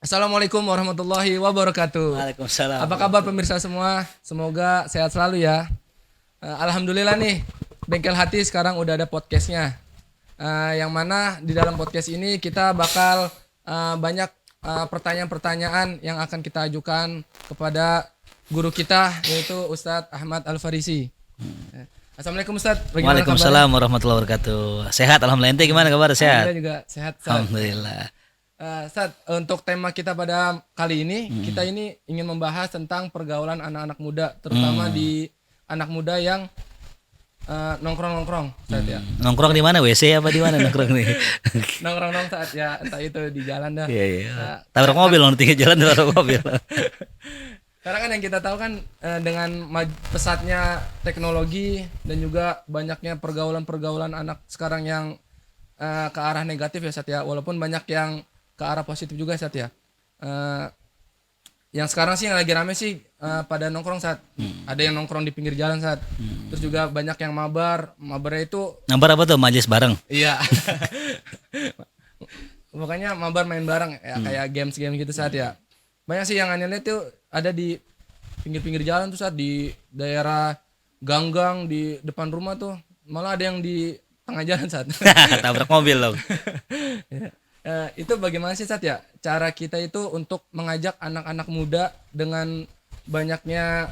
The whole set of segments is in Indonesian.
Assalamualaikum warahmatullahi wabarakatuh. Waalaikumsalam. Apa kabar pemirsa semua? Semoga sehat selalu ya. Alhamdulillah nih, Bengkel Hati sekarang udah ada podcastnya. Yang mana di dalam podcast ini kita bakal banyak pertanyaan-pertanyaan yang akan kita ajukan kepada guru kita, yaitu Ustadz Ahmad Al-Farisi. Assalamualaikum Ustadz. Waalaikumsalam warahmatullahi wabarakatuh. Sehat alhamdulillah. Ente gimana kabar? Sehat? Alhamdulillah juga sehat. Ustadz. Alhamdulillah. Ustadz, untuk tema kita pada kali ini, kita ini ingin membahas tentang pergaulan anak-anak muda, terutama di anak muda yang nongkrong-nongkrong, Ustadz ya. Nongkrong di mana? WC apa di mana nongkrong nih? Nongkrong-nongkrong saat ya, entah itu di jalan dah. Iya iya. Tabrak mobil loh, tinggal jalan tabrak mobil. Karena kan yang kita tahu kan dengan pesatnya teknologi dan juga banyaknya pergaulan-pergaulan anak sekarang yang ke arah negatif ya Sat ya, walaupun banyak yang ke arah positif juga Sat ya. Yang sekarang sih yang lagi rame sih pada nongkrong Sat. Ada yang nongkrong di pinggir jalan Sat. Terus juga banyak yang mabarnya itu Mabar apa tuh? Majelis bareng. iya. Pokoknya mabar main bareng ya, kayak games-games gitu Sat ya. Banyak sih yang aneh tuh ada di pinggir-pinggir jalan tuh Sat, di daerah gang-gang di depan rumah tuh. Malah ada yang di tengah jalan Sat. Tabrak mobil loh. Itu bagaimana sih Sat ya cara kita itu untuk mengajak anak-anak muda dengan banyaknya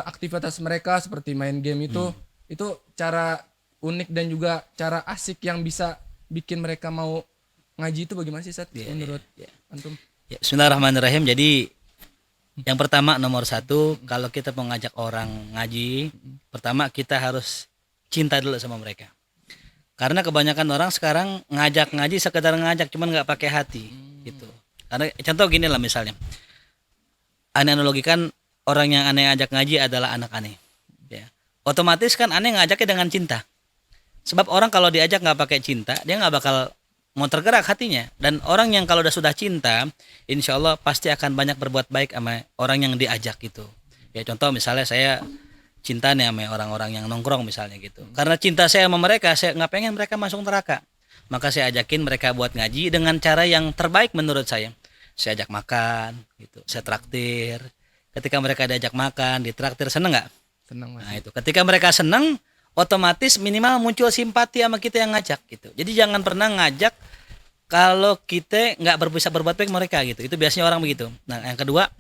aktivitas mereka seperti main game itu cara unik dan juga cara asik yang bisa bikin mereka mau ngaji itu bagaimana sih Sat menurut antum? Ya, bismillahirrahmanirrahim. Jadi yang pertama nomor satu, kalau kita mau ngajak orang ngaji, pertama kita harus cinta dulu sama mereka. Karena kebanyakan orang sekarang ngajak ngaji sekedar ngajak, cuman nggak pakai hati, gitu. Karena contoh gini lah misalnya, aneh analogikan orang yang aneh ajak ngaji adalah anak aneh. Ya. Otomatis kan aneh ngajaknya dengan cinta. Sebab orang kalau diajak nggak pakai cinta, dia nggak bakal mau tergerak hatinya. Dan orang yang kalau sudah cinta, insya Allah pasti akan banyak berbuat baik sama orang yang diajak gitu. Ya contoh misalnya saya cinta nih sama orang-orang yang nongkrong misalnya gitu. Karena cinta saya sama mereka, saya nggak pengen mereka masuk neraka. Maka saya ajakin mereka buat ngaji dengan cara yang terbaik menurut saya. Saya ajak makan, gitu. Saya traktir. Ketika mereka diajak makan, ditraktir, seneng nggak? Senang Mas. Nah itu. Ketika mereka seneng, otomatis minimal muncul simpati sama kita yang ngajak gitu. Jadi jangan pernah ngajak kalau kita nggak bisa berbuat baik mereka gitu. Itu biasanya orang begitu. Nah yang kedua,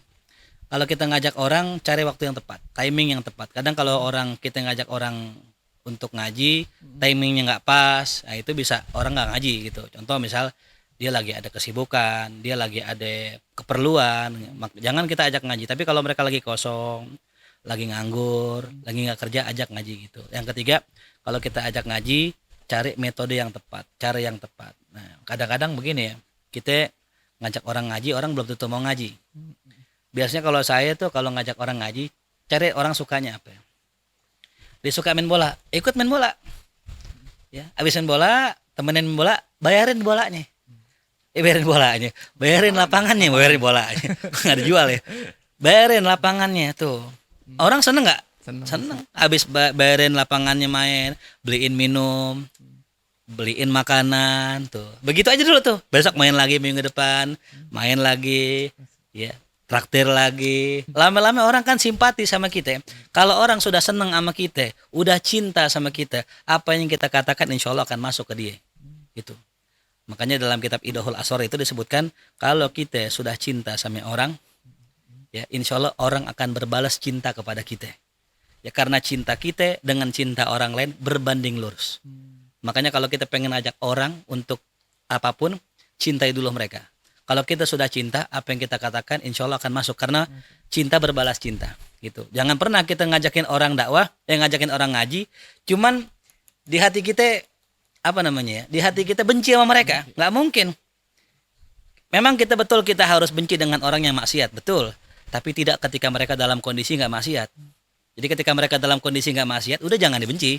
kalau kita ngajak orang, cari waktu yang tepat, timing yang tepat. Kadang kalau kita ngajak orang untuk ngaji, timingnya nggak pas, nah itu bisa orang nggak ngaji gitu. Contoh misal dia lagi ada kesibukan, dia lagi ada keperluan, jangan kita ajak ngaji. Tapi kalau mereka lagi kosong, lagi nganggur, lagi nggak kerja, ajak ngaji gitu. Yang ketiga, kalau kita ajak ngaji, cari metode yang tepat, cara yang tepat. Nah kadang-kadang begini ya, kita ngajak orang ngaji, orang belum tentu mau ngaji. Biasanya kalau saya tuh kalau ngajak orang ngaji, cari orang sukanya apa ya. Dia suka main bola, ikut main bola. Ya, habis main bola, temenin main bola, bayarin bolanya. Bayarin bolanya, bayarin lapangannya, bayarin bolanya. Enggak dijual ya. Bayarin lapangannya tuh. Orang seneng enggak? Seneng. Habis bayarin lapangannya main, beliin minum, beliin makanan tuh. Begitu aja dulu tuh. Besok main lagi minggu depan, main lagi. Ya. Traktir lagi. Lama-lama orang kan simpati sama kita. Kalau orang sudah senang sama kita, udah cinta sama kita, apa yang kita katakan insya Allah akan masuk ke dia. Gitu. Makanya dalam kitab Idahul Asor itu disebutkan, kalau kita sudah cinta sama orang, ya insya Allah orang akan berbalas cinta kepada kita. Ya karena cinta kita dengan cinta orang lain berbanding lurus. Makanya kalau kita pengen ajak orang untuk apapun, cintai dulu mereka. Kalau kita sudah cinta, apa yang kita katakan insya Allah akan masuk. Karena cinta berbalas cinta. Gitu. Jangan pernah kita ngajakin orang dakwah, ngajakin orang ngaji, cuman di hati kita, di hati kita benci sama mereka. Nggak mungkin. Memang kita harus benci dengan orang yang maksiat, betul. Tapi tidak ketika mereka dalam kondisi nggak maksiat. Jadi ketika mereka dalam kondisi nggak maksiat, udah jangan dibenci.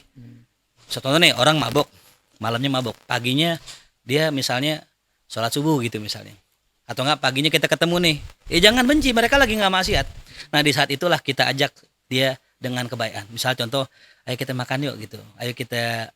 Contohnya nih, orang mabok, malamnya mabok, paginya dia misalnya sholat subuh gitu misalnya. Atau enggak paginya kita ketemu nih, jangan benci, mereka lagi nggak maksiat. Nah di saat itulah kita ajak dia dengan kebaikan. Misal contoh, ayo kita makan yuk gitu, ayo kita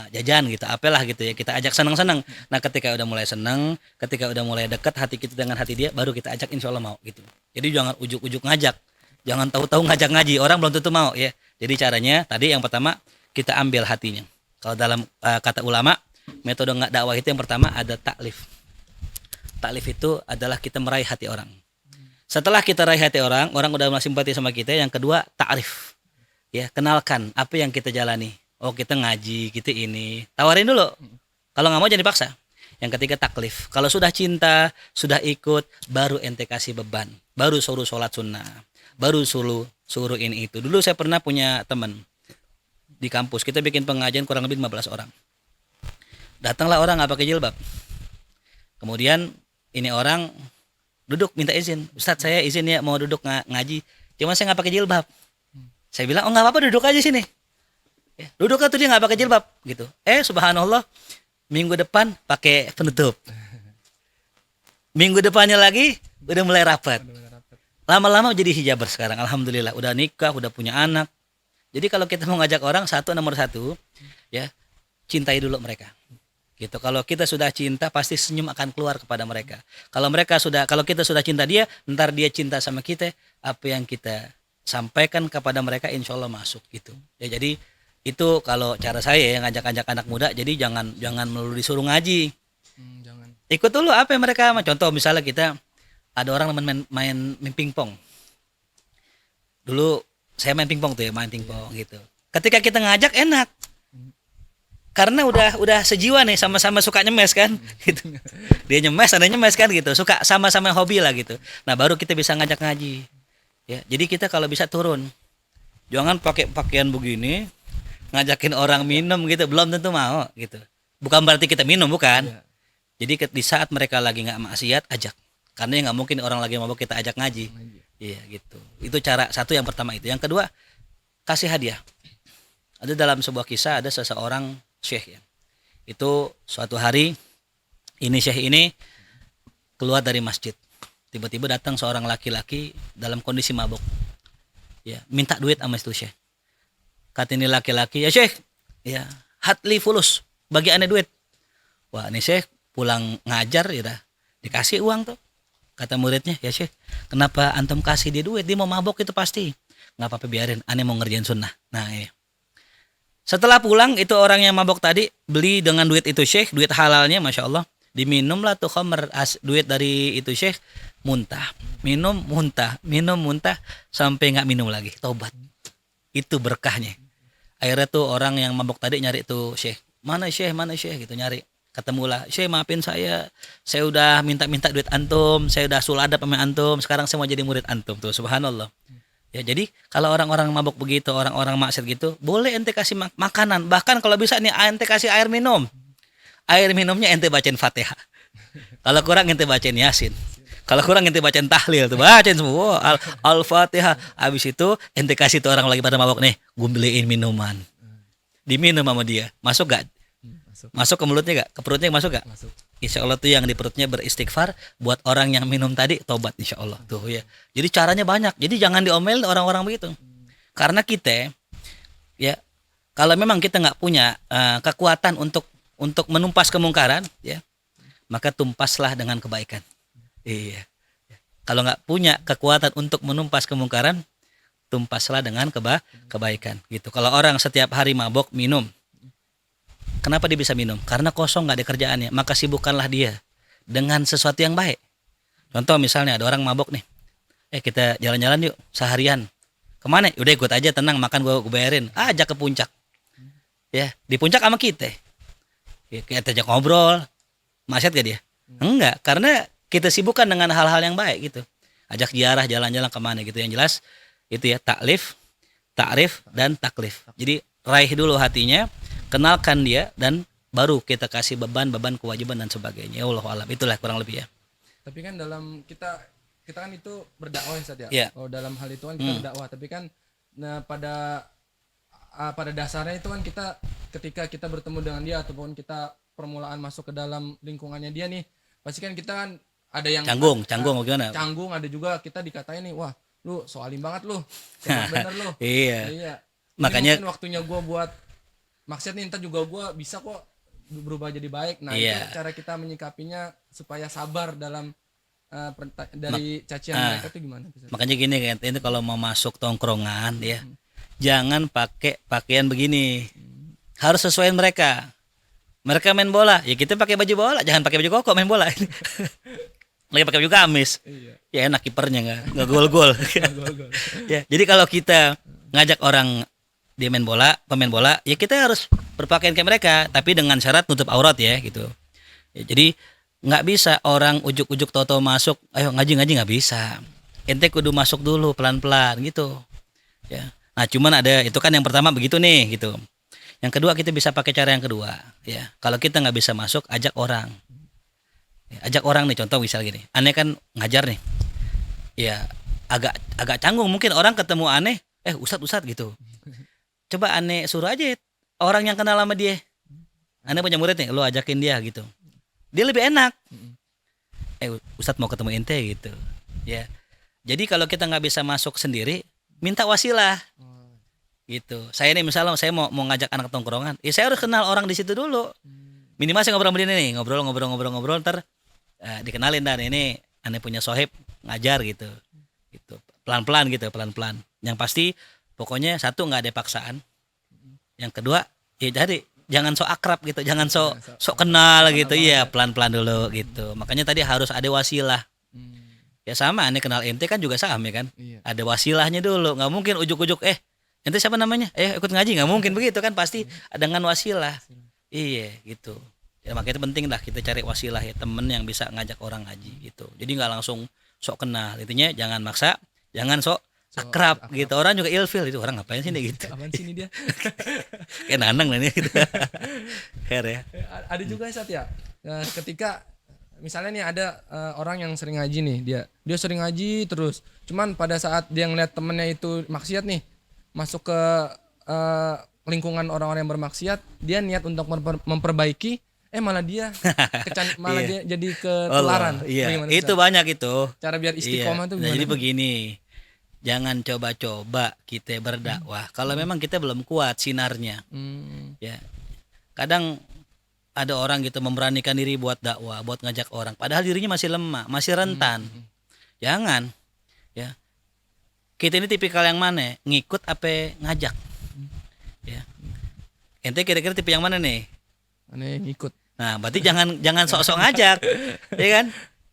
jajan gitu, apalah gitu ya, kita ajak senang-senang. Nah ketika udah mulai senang, ketika udah mulai dekat hati kita dengan hati dia, baru kita ajak, insya Allah mau gitu. Jadi jangan ujuk-ujuk ngajak, jangan tahu-tahu ngajak ngaji, orang belum tentu mau ya. Jadi caranya tadi yang pertama kita ambil hatinya. Kalau dalam kata ulama, metode dakwah itu yang pertama ada taklif. Taklif itu adalah kita meraih hati orang. Setelah kita raih hati orang, orang udah mulai simpati sama kita. Yang kedua, ta'rif. Ya, kenalkan apa yang kita jalani. Oh, kita ngaji, kita ini. Tawarin dulu. Kalau nggak mau jangan dipaksa. Yang ketiga, taklif. Kalau sudah cinta, sudah ikut, baru ente kasih beban. Baru suruh sholat sunnah. Baru suruh ini itu. Dulu saya pernah punya teman di kampus. Kita bikin pengajian kurang lebih 15 orang. Datanglah orang nggak pakai jilbab. Kemudian ini orang duduk minta izin, Ustadz saya izin ya mau duduk ngaji, cuma saya nggak pakai jilbab. Saya bilang, oh nggak apa-apa, duduk aja sini. Ya, duduk tuh dia nggak pakai jilbab gitu. Subhanallah, minggu depan pakai penutup. Minggu depannya lagi udah mulai rapat. Lama-lama jadi hijaber sekarang, alhamdulillah. Udah nikah, udah punya anak. Jadi kalau kita mau ngajak orang, nomor satu, ya cintai dulu mereka. Gitu. Kalau kita sudah cinta pasti senyum akan keluar kepada mereka. Kalau kita sudah cinta dia, ntar dia cinta sama kita, apa yang kita sampaikan kepada mereka insya Allah masuk gitu. Ya jadi itu kalau cara saya yang ngajak-ngajak anak muda, jadi jangan melulu disuruh ngaji. Jangan. Ikut Ikut dulu apa yang mereka, contoh misalnya kita ada orang main pingpong. Dulu saya main pingpong tuh ya, main pingpong gitu. Ketika kita ngajak enak. Karena udah sejiwa nih, sama-sama suka nyemes kan gitu. Dia nyemes, ada nyemes kan gitu. Suka sama-sama hobi lah gitu. Nah, baru kita bisa ngajak ngaji. Ya, jadi kita kalau bisa turun. Jangan pakai pakaian begini ngajakin orang minum gitu, belum tentu mau gitu. Bukan berarti kita minum, bukan. Jadi di saat mereka lagi enggak maksiat, ajak. Karena enggak mungkin orang lagi mabuk kita ajak ngaji. Iya, gitu. Itu cara satu yang pertama itu. Yang kedua, kasih hadiah. Ada dalam sebuah kisah ada seseorang syekh ya. Itu suatu hari ini syekh ini keluar dari masjid. Tiba-tiba datang seorang laki-laki dalam kondisi mabuk. Ya, minta duit sama itu syekh. Kata ini laki-laki, "Ya syekh, ya, hatli fulus, bagi aneh duit." Wah, ini syekh pulang ngajar ya dah, dikasih uang tuh. Kata muridnya, "Ya syekh, kenapa antum kasih dia duit? Dia mau mabuk itu pasti." "Enggak apa-apa, biarin, aneh mau ngerjain sunnah." Nah, ini. Setelah pulang itu orang yang mabok tadi beli dengan duit itu syekh, duit halalnya masya Allah, diminumlah tuh khamr, duit dari itu syekh, muntah, minum muntah sampai nggak minum lagi, tobat. Itu berkahnya. Akhirnya tuh orang yang mabok tadi nyari tuh syekh, mana syekh gitu, nyari. Ketemulah, "Syekh maafin saya udah minta duit antum, saya udah suladap sama antum, sekarang saya mau jadi murid antum." Tuh subhanallah. Ya, jadi kalau orang-orang mabuk begitu, orang-orang maksiat gitu, boleh ente kasih makanan. Bahkan kalau bisa nih ente kasih air minum. Air minumnya ente bacain Fatihah. Kalau kurang ente bacain Yasin. Kalau kurang ente bacain tahlil tuh, bacain semua Al-Fatihah. Habis itu ente kasih tuh orang lagi pada mabuk nih, gue beliin minuman. Diminum sama dia. Masuk gak? Masuk ke mulutnya gak? Ke perutnya masuk gak? Masuk. Insya Allah tuh yang di perutnya beristighfar, buat orang yang minum tadi tobat insya Allah tuh ya. Jadi caranya banyak. Jadi jangan diomel orang-orang begitu. Karena kita ya kalau memang kita nggak punya kekuatan untuk menumpas kemungkaran ya, maka tumpaslah dengan kebaikan. Iya. Kalau nggak punya kekuatan untuk menumpas kemungkaran, tumpaslah dengan kebaikan gitu. Kalau orang setiap hari mabok minum, kenapa dia bisa minum? Karena kosong nggak ada kerjaannya. Maka sibukkanlah dia dengan sesuatu yang baik. Contoh misalnya ada orang mabok nih. Kita jalan-jalan yuk seharian. Kemana? Udah ikut aja, tenang, makan gue bayarin. Ajak ke puncak. Ya, di puncak sama kita. Ya, kita ajak ngobrol. Maksiat gak dia? Enggak, karena kita sibukkan dengan hal-hal yang baik gitu. Ajak ziarah, jalan-jalan kemana gitu. Yang jelas itu ya, taklif, ta'rif, dan taklif. Jadi raih dulu hatinya, kenalkan dia, dan baru kita kasih beban kewajiban dan sebagainya. Ya Allah alam, itulah kurang lebih ya. Tapi kan dalam kita kan itu berdakwah ya Ustaz ya. Yeah. Oh, dalam hal itu kan kita berdakwah, tapi kan pada dasarnya itu kan kita ketika kita bertemu dengan dia ataupun kita permulaan masuk ke dalam lingkungannya dia nih, pasti kan kita kan ada yang canggung bagaimana? Canggung, ada juga kita dikatain nih, wah lu soalim banget lu, jangan bener lu. Iya. Iya. Makanya- Ini mungkin waktunya gue buat maksud nih, ntar juga gue bisa kok berubah jadi baik. Nah Iya. itu cara kita menyikapinya supaya sabar dalam dari cacian mereka tuh gimana? Makanya gini kan, ini kalau mau masuk tongkrongan ya, jangan pakai pakaian begini. Harus sesuaiin mereka. Mereka main bola, ya kita pakai baju bola, jangan pakai baju koko main bola. Lagi pakai baju gamis. Iya. Ya enak kipernya nggak gol-gol. Gol-gol. Ya, jadi kalau kita ngajak orang dia main bola, pemain bola, ya kita harus berpakaian kayak mereka, tapi dengan syarat nutup aurat ya gitu. Ya, jadi nggak bisa orang ujuk-ujuk toto masuk, ayo ngaji nggak bisa. Ente kudu masuk dulu pelan-pelan gitu. Ya. Nah, cuman ada itu kan yang pertama begitu nih gitu. Yang kedua kita bisa pakai cara yang kedua, ya. Kalau kita nggak bisa masuk, ajak orang. Ya, ajak orang nih, contoh misal gini. Aneh kan ngajar nih. Ya, agak canggung mungkin orang ketemu aneh, ustad gitu. Coba aneh suruh aja orang yang kenal sama dia. Aneh punya murid nih, lo ajakin dia gitu. Dia lebih enak. Ustadz mau ketemu ente gitu. Ya. Jadi kalau kita nggak bisa masuk sendiri, minta wasilah. Gitu. Saya nih misalnya saya mau ngajak anak tongkrongan, saya harus kenal orang di situ dulu. Minimal saya ngobrol sama dia nih, ngobrol ntar dikenalin dan ini aneh punya sohib ngajar gitu. Gitu. Pelan-pelan gitu, pelan-pelan. Yang pasti pokoknya satu nggak ada paksaan. Yang kedua, ya jadi jangan sok akrab gitu, jangan sok kenal gitu. Iya, pelan-pelan dulu gitu. Makanya tadi harus ada wasilah. Ya sama, aneh kenal ente kan juga sama ya kan. Iya. Ada wasilahnya dulu. Nggak mungkin ujuk-ujuk ente siapa namanya? Ikut ngaji, nggak mungkin begitu kan, pasti dengan wasilah. Iya gitu. Ya makanya itu penting lah kita cari wasilah ya, temen yang bisa ngajak orang ngaji gitu. Jadi nggak langsung sok kenal. Intinya jangan maksa, jangan sok akrab gitu. Orang juga ilfil itu, orang ngapain sih nih gitu. Apaan sih ini dia? Kayak nanang nih gitu. Her ya. Ada juga Sat ya. Ketika misalnya nih ada orang yang sering ngaji nih, dia sering ngaji terus. Cuman pada saat dia ngeliat temennya itu maksiat nih, masuk ke lingkungan orang-orang yang bermaksiat, dia niat untuk memperbaiki, malah dia dia jadi ketularan. Iya. Bagaimana, Itu Ustaz? banyak itu. Cara biar istiqomah tuh Nah, gimana? jadi begini. Jangan coba-coba kita berdakwah kalau memang kita belum kuat sinarnya. Ya. Kadang ada orang gitu memberanikan diri buat dakwah, buat ngajak orang, padahal dirinya masih lemah, masih rentan. Jangan. Ya. Kita ini tipikal yang mana? Ngikut apa ngajak? Ya. Ente kira-kira tipe yang mana nih? Aneh ngikut. Nah, berarti jangan sok-sok ngajak. Ya kan?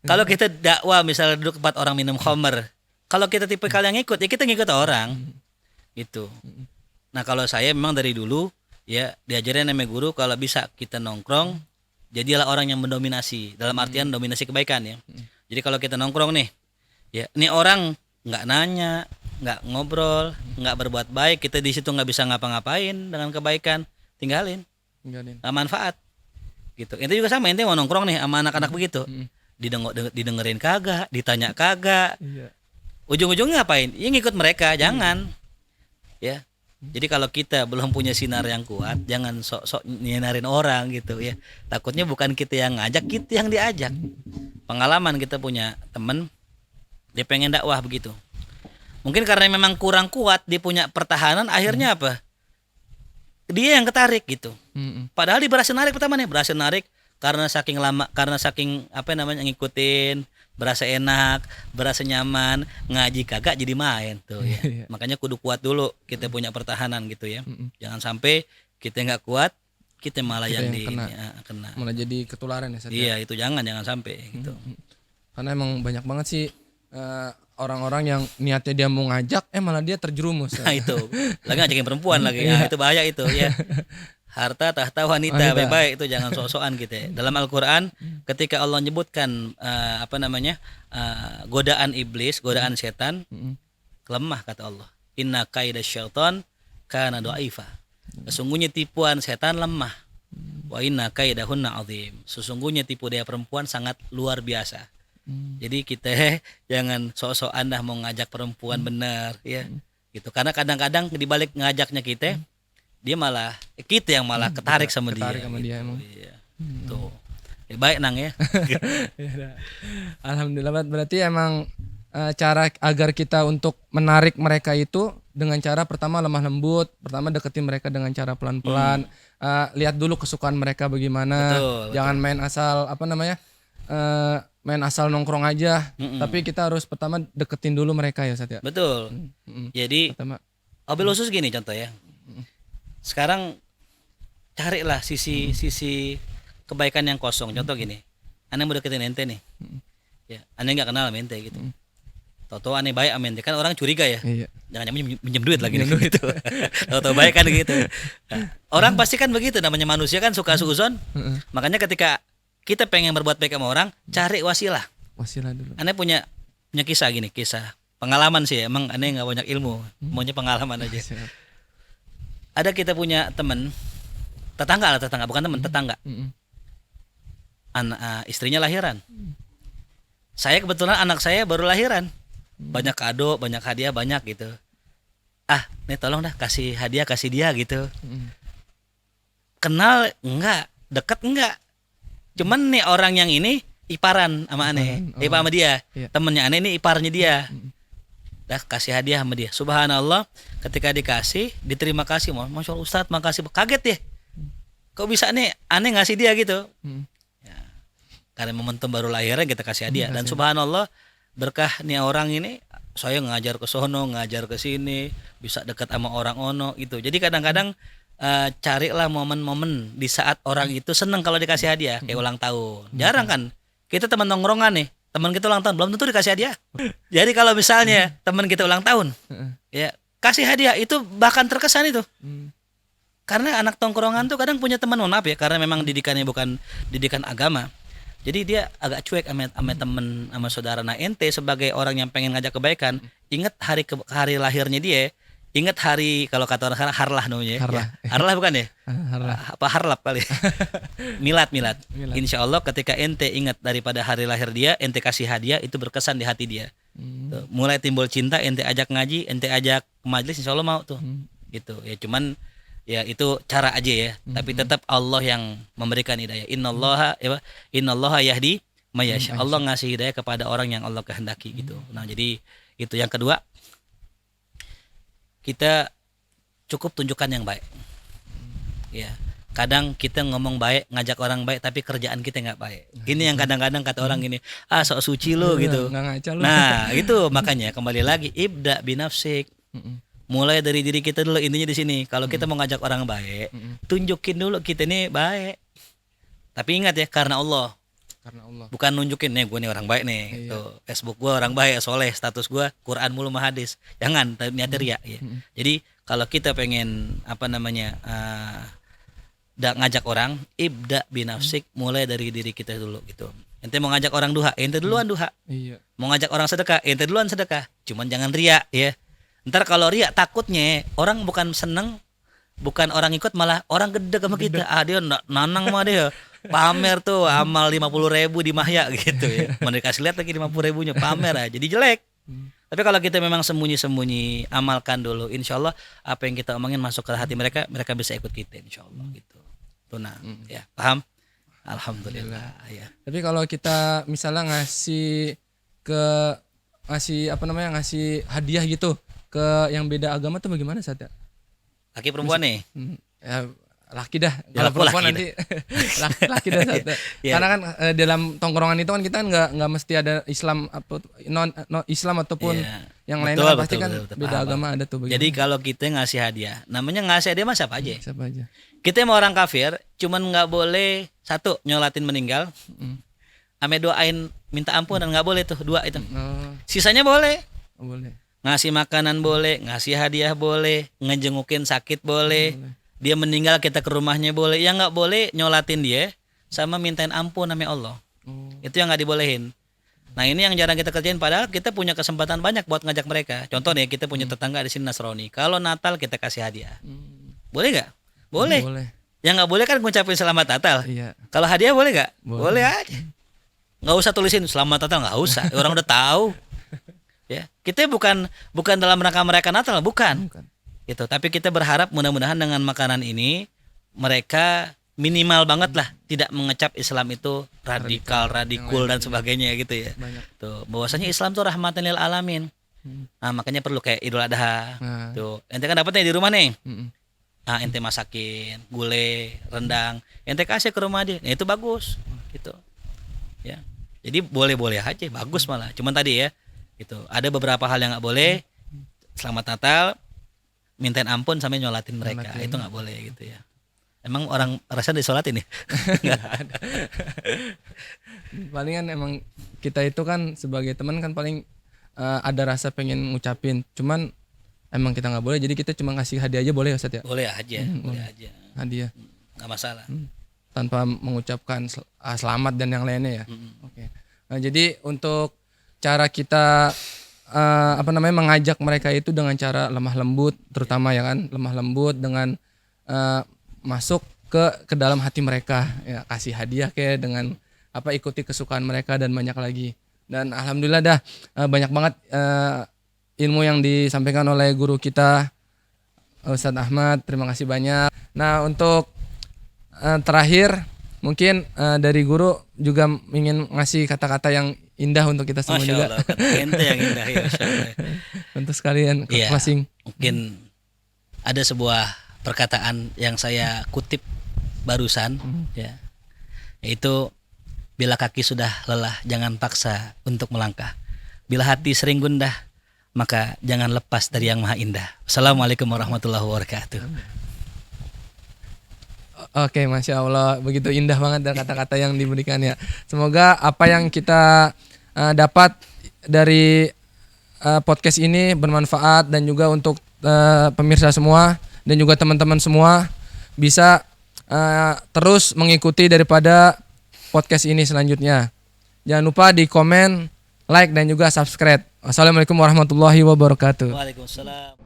Kalau kita dakwah misalnya duduk tempat orang minum khamr, kalau kita tipikal yang ngikut, ya kita ngikut orang. Gitu. Nah, kalau saya memang dari dulu ya diajarin sama guru kalau bisa kita nongkrong, jadilah orang yang mendominasi, dalam artian dominasi kebaikan ya. Jadi kalau kita nongkrong nih, ya ini orang nggak nanya, nggak ngobrol, nggak berbuat baik, kita di situ nggak bisa ngapa-ngapain dengan kebaikan, tinggalin, nggak manfaat, gitu. Ente juga sama, ente mau nongkrong nih sama anak-anak begitu, didengerin kagak, ditanya kagak, ujung-ujungnya ngapain? Ya ngikut mereka, jangan, ya. Jadi kalau kita belum punya sinar yang kuat, jangan sok-sok nyinarin orang gitu ya. Takutnya bukan kita yang ngajak, kita yang diajak. Pengalaman kita punya temen, dia pengen dakwah begitu. Mungkin karena memang kurang kuat, dia punya pertahanan, akhirnya apa? Dia yang ketarik gitu. Padahal dia berhasil narik pertama nih, berhasil narik karena saking lama, karena saking ngikutin, berasa enak, berasa nyaman, ngaji kagak jadi main tuh ya. Makanya kudu kuat dulu, kita punya pertahanan gitu ya. Jangan sampai kita nggak kuat, kita malah Kita yang kena. Malah jadi ketularan ya Sat. Iya, itu jangan sampai gitu. Karena emang banyak banget sih orang-orang yang niatnya dia mau ngajak, malah dia terjerumus. Nah itu, lagi ngajakin perempuan lagi, nah, itu bahaya itu ya. Harta tahta wanita, baik-baik itu jangan sok-sokan kita. Dalam Al-Quran, ketika Allah menyebutkan godaan iblis, godaan setan, lemah kata Allah. Inna kaida syaitan kana dha'ifa. Sesungguhnya tipuan setan lemah. Wa inna kaidahunna azim. Sesungguhnya tipu daya perempuan sangat luar biasa. Jadi kita jangan sok-sokan dah mau ngajak perempuan benar ya. Gitu. Karena kadang-kadang di balik ngajaknya kita, dia malah kita yang malah ketarik sama dia. Emang. Iya. Tuh. Ya, baik nang ya. Alhamdulillah, berarti emang cara agar kita untuk menarik mereka itu dengan cara pertama lemah lembut, pertama deketin mereka dengan cara pelan-pelan, lihat dulu kesukaan mereka bagaimana, Betul, jangan main asal main asal nongkrong aja, tapi kita harus pertama deketin dulu mereka ya Satya. Betul. Jadi Pertama, mobil khusus gini contoh ya. Sekarang carilah sisi kebaikan yang kosong. Contoh gini, aneh mau deketin ente nih, ya aneh nggak kenal sama ente gitu. Tahu-tahu aneh baik sama ente, kan orang curiga ya. iya. Jangan minjem duit lagi nih gitu. Tahu-tahu baik kan gitu. Nah, orang pasti kan begitu, namanya manusia kan suka suuzon. Makanya ketika kita pengen berbuat baik sama orang, cari wasilah. Wasilah dulu. Aneh punya kisah gini, kisah pengalaman sih. Emang aneh nggak banyak ilmu, maunya pengalaman aja. Siap. Ada kita punya teman, tetangga bukan teman, tetangga. Istrinya lahiran. Saya kebetulan anak saya baru lahiran. Banyak kado, banyak hadiah, banyak gitu. Nih tolong dah kasih hadiah, kasih dia gitu. Kenal enggak, deket enggak. Cuman nih orang yang ini iparan sama aneh, sama dia. Iya. Temennya aneh ini iparnya dia. Dah kasih hadiah sama dia. Subhanallah, ketika dikasih, diterima kasih. Masya Allah Ustadz, makasih. Kaget ya. Kok bisa nih aneh ngasih dia gitu? Ya, karena momentum baru lahiran kita kasih hadiah. Dan subhanallah, berkah nih orang ini, saya ngajar ke sono, ngajar ke sini, bisa dekat sama orang ono gitu. Jadi kadang-kadang carilah momen-momen di saat orang itu seneng kalau dikasih hadiah, kayak ulang tahun. Jarang kan kita teman nongkrongan nih, teman kita ulang tahun belum tentu dikasih hadiah. Jadi kalau misalnya teman kita ulang tahun, ya kasih hadiah itu bahkan terkesan itu. Karena anak tongkrongan tuh kadang punya teman, mohon maaf ya, karena memang didikannya bukan didikan agama. Jadi dia agak cuek sama temen, sama saudara. Nah ente sebagai orang yang pengen ngajak kebaikan, ingat hari lahirnya dia, ingat hari, kalau kata orang sekarang harlah namanya. Harlah. Ya. Harlah bukan ya? Harlah. Apa harlap kali? Milad. Insya Allah ketika ente ingat daripada hari lahir dia, ente kasih hadiah, itu berkesan di hati dia. Tuh, mulai timbul cinta, ente ajak ngaji, ente ajak ke majelis, insya Allah mau tuh. Gitu ya, cuman ya itu cara aja ya, tapi tetap Allah yang memberikan hidayah. Innallaha yahdi may yasha. Allah ngasih hidayah kepada orang yang Allah kehendaki gitu. Nah, jadi itu yang kedua, kita cukup tunjukkan yang baik. Ya, kadang kita ngomong baik, ngajak orang baik, tapi kerjaan kita nggak baik. Ini yang kadang-kadang kata orang gini, sok suci lo gitu. Nggak ngaca lu. Nah, itu makanya kembali lagi, ibda binafsik. Mulai dari diri kita dulu, intinya di sini. Kalau kita mau ngajak orang baik, tunjukin dulu kita ini baik. Tapi ingat ya, karena Allah. Karena Allah. Bukan nunjukin nih gue nih orang baik nih. Iya. Tuh, Facebook gue orang baik, soleh, status gue Quran mulu sama hadis. Jangan niat riya ya. Jadi kalau kita pengen ngajak orang, ibda binafsik, mulai dari diri kita dulu gitu. Ente mau ngajak orang duha, ente duluan duha. Iya. Mau ngajak orang sedekah, ente duluan sedekah. Cuman jangan riya ya. Ntar kalau riak takutnya orang bukan seneng, bukan orang ikut, malah orang gede sama kita. Dia nanang mah dia pamer tuh amal 50.000 di Mahya gitu ya. Mereka kasih lihat lagi 50.000-nya pamer aja, jadi jelek. Tapi kalau kita memang sembunyi-sembunyi, amalkan dulu, insya Allah apa yang kita omongin masuk ke hati mereka, mereka bisa ikut kita insya Allah gitu. Tuh nah, ya paham? Alhamdulillah ya. Tapi kalau kita misalnya ngasih ngasih hadiah gitu ke yang beda agama tuh bagaimana Satya? Laki perempuan nih? Ya, laki dah. Ya, Kalau perempuan laki nanti laki dah Satya. Ya. Karena kan dalam tongkrongan itu kan kita nggak mesti ada Islam non Islam ataupun Ya. yang Betul, lainnya kan pasti betul, kan betul. beda Paham. agama ada tuh. Jadi kalau kita ngasih hadiah, namanya ngasih hadiah mah siapa aja. siapa aja? Kita mau orang kafir, cuman nggak boleh satu nyolatin meninggal, ame doain minta ampun, dan nggak boleh tuh dua itu. Oh, Sisanya boleh. boleh. Ngasih makanan boleh, ngasih hadiah boleh, ngejengukin sakit boleh. Dia meninggal kita ke rumahnya boleh. Yang nggak boleh nyolatin dia sama mintain ampun sama Allah. Itu yang nggak dibolehin. Nah ini yang jarang kita kerjain, padahal kita punya kesempatan banyak buat ngajak mereka. Contoh nih, kita punya tetangga di sini Nasrani. Kalau Natal kita kasih hadiah, boleh nggak? Boleh. Boleh. Yang nggak boleh kan ngucapin selamat Natal. Iya. Kalau hadiah boleh nggak? Boleh. Boleh aja. Nggak usah tulisin selamat Natal, nggak usah. Orang udah tahu. Ya, kita bukan dalam rangka merayakan Natal, bukan. Bukan. Gitu. Tapi kita berharap mudah-mudahan dengan makanan ini mereka minimal banget lah tidak mengecap Islam itu radikul dan sebagainya gitu ya. Banyak. Tuh, bahwasanya Islam tuh rahmatan lil alamin. Nah, makanya perlu kayak Idul Adha. Nah. Tuh, ente kan dapatnya di rumah nih. Mm-mm. Nah, ente masakin gulai, rendang, ente kasih ke rumah dia. Nah, itu bagus gitu. Ya. Jadi boleh-boleh aja, bagus malah. Cuman tadi ya, gitu. Ada beberapa hal yang nggak boleh. Selamat Natal, mintain ampun sampai nyolatin mereka. Nyolatin. Itu nggak boleh gitu ya. Emang orang rasa disolatin ya? Nggak ada. Palingan emang kita itu kan sebagai teman kan paling ada rasa pengen ngucapin, cuman emang kita nggak boleh, jadi kita cuma ngasih hadiah aja boleh ya Ustaz ya? Boleh aja, boleh aja. Hadiah Nggak masalah. tanpa mengucapkan selamat dan yang lainnya ya. Oke. Nah, jadi untuk cara kita mengajak mereka itu dengan cara lemah lembut, terutama ya kan, lemah lembut dengan masuk ke dalam hati mereka, ya kasih hadiah kayak dengan ikuti kesukaan mereka dan banyak lagi. Dan alhamdulillah dah banyak banget ilmu yang disampaikan oleh guru kita Ustadz Ahmad. Terima kasih banyak. Nah, untuk terakhir mungkin dari guru juga ingin ngasih kata-kata yang indah untuk kita semua Masya juga. Allah, ente yang indah ya, Masya Allah. Untuk sekalian Iya, closing. mungkin ada sebuah perkataan yang saya kutip barusan, ya, yaitu bila kaki sudah lelah jangan paksa untuk melangkah. Bila hati sering gundah maka jangan lepas dari yang maha indah. Assalamualaikum warahmatullahi wabarakatuh. Oke, Masya Allah, begitu indah banget dan kata-kata yang diberikan ya. Semoga apa yang kita dapat dari podcast ini bermanfaat dan juga untuk pemirsa semua dan juga teman-teman semua bisa terus mengikuti daripada podcast ini selanjutnya. Jangan lupa di komen, like dan juga subscribe. Wassalamualaikum warahmatullahi wabarakatuh. Waalaikumsalam.